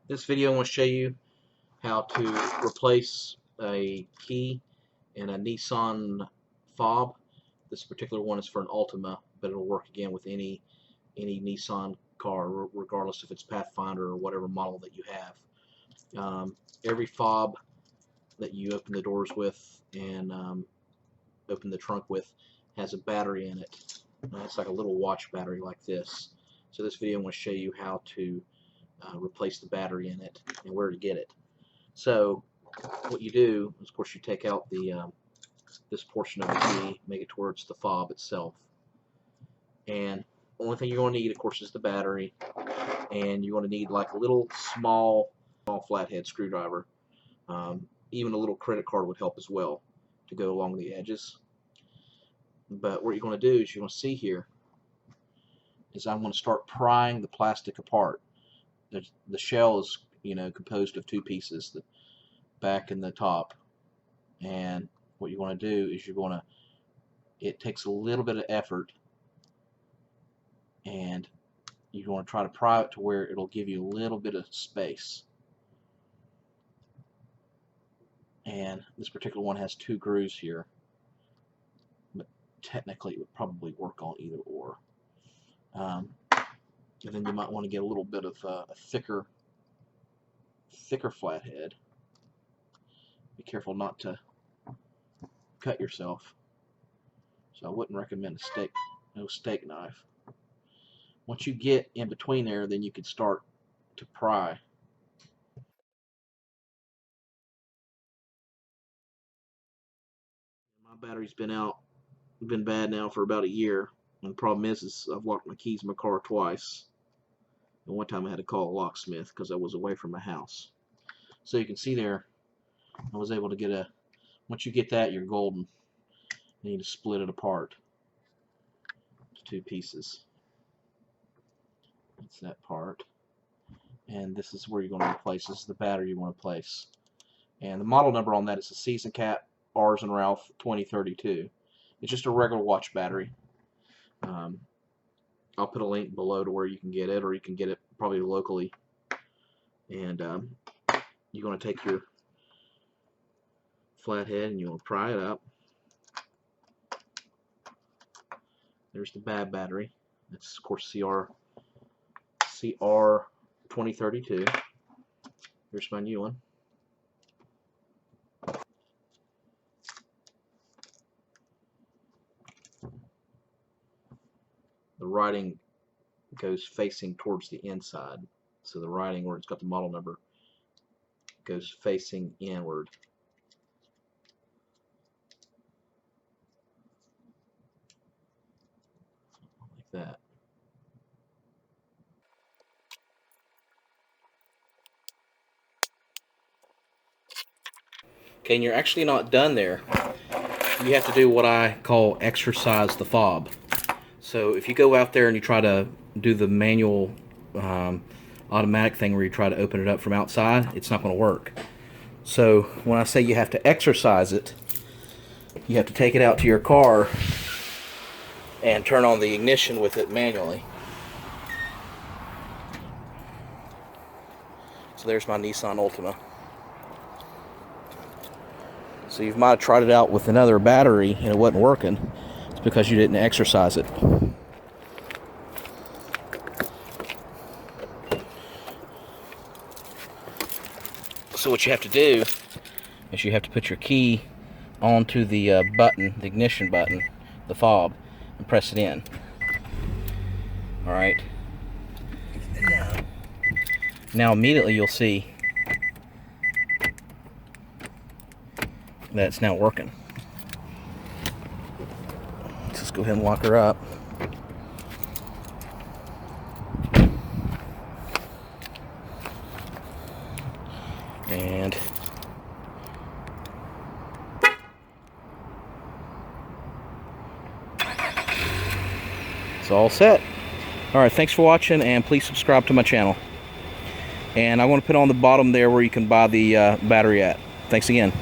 This video I want to show you how to replace a key in a Nissan fob. This particular one is for an Altima, but it'll work again with any Nissan car, regardless if it's Pathfinder or whatever model that you have. Every fob that you open the doors with and open the trunk with has a battery in it. It's like a little watch battery like this. So this video I want to show you how to replace the battery in it and where to get it. So what you do is, of course, you take out the this portion of the key, make it towards the fob itself, and the only thing you're going to need, of course, is the battery, and you're going to need like a little small flathead screwdriver. Even a little credit card would help as well to go along the edges. But what you're going to do is, you're going to see here is I'm going to start prying the plastic apart. The shell is, composed of two pieces, the back and the top. And what you're going to do is it takes a little bit of effort, and you're going to try to pry it to where it'll give you a little bit of space. And this particular one has two grooves here, but technically it would probably work on either or. And then you might want to get a little bit of a thicker flathead. Be careful not to cut yourself. So I wouldn't recommend no steak knife. Once you get in between there, then you can start to pry. My battery's been bad now for about a year. And the problem is I've locked my keys in my car twice. And one time I had to call a locksmith because I was away from my house. So you can see there, I was able to get once you get that, you're golden. You need to split it apart to two pieces. That's that part. And this is where you're going to replace. This is the battery you want to place. And the model number on that is a Season Cat Rs and Ralph 2032. It's just a regular watch battery. I'll put a link below to where you can get it, or you can get it probably locally. And you're going to take your flathead and you want to pry it up. There's the bad battery. That's, of course, CR 2032. Here's my new one. The writing goes facing towards the inside, so the writing where it's got the model number goes facing inward. Like that. Okay, and you're actually not done there. You have to do what I call exercise the fob. So if you go out there and you try to do the manual automatic thing where you try to open it up from outside, it's not going to work. So when I say you have to exercise it, you have to take it out to your car and turn on the ignition with it manually. So there's my Nissan Altima. So you might have tried it out with another battery and it wasn't working. It's because you didn't exercise it. So what you have to do is you have to put your key onto the button, the ignition button, the fob, and press it in. Alright. Now immediately you'll see that it's now working. Let's just go ahead and lock her up. And it's all set. Alright, thanks for watching, and please subscribe to my channel. And I want to put on the bottom there where you can buy the battery at. Thanks again.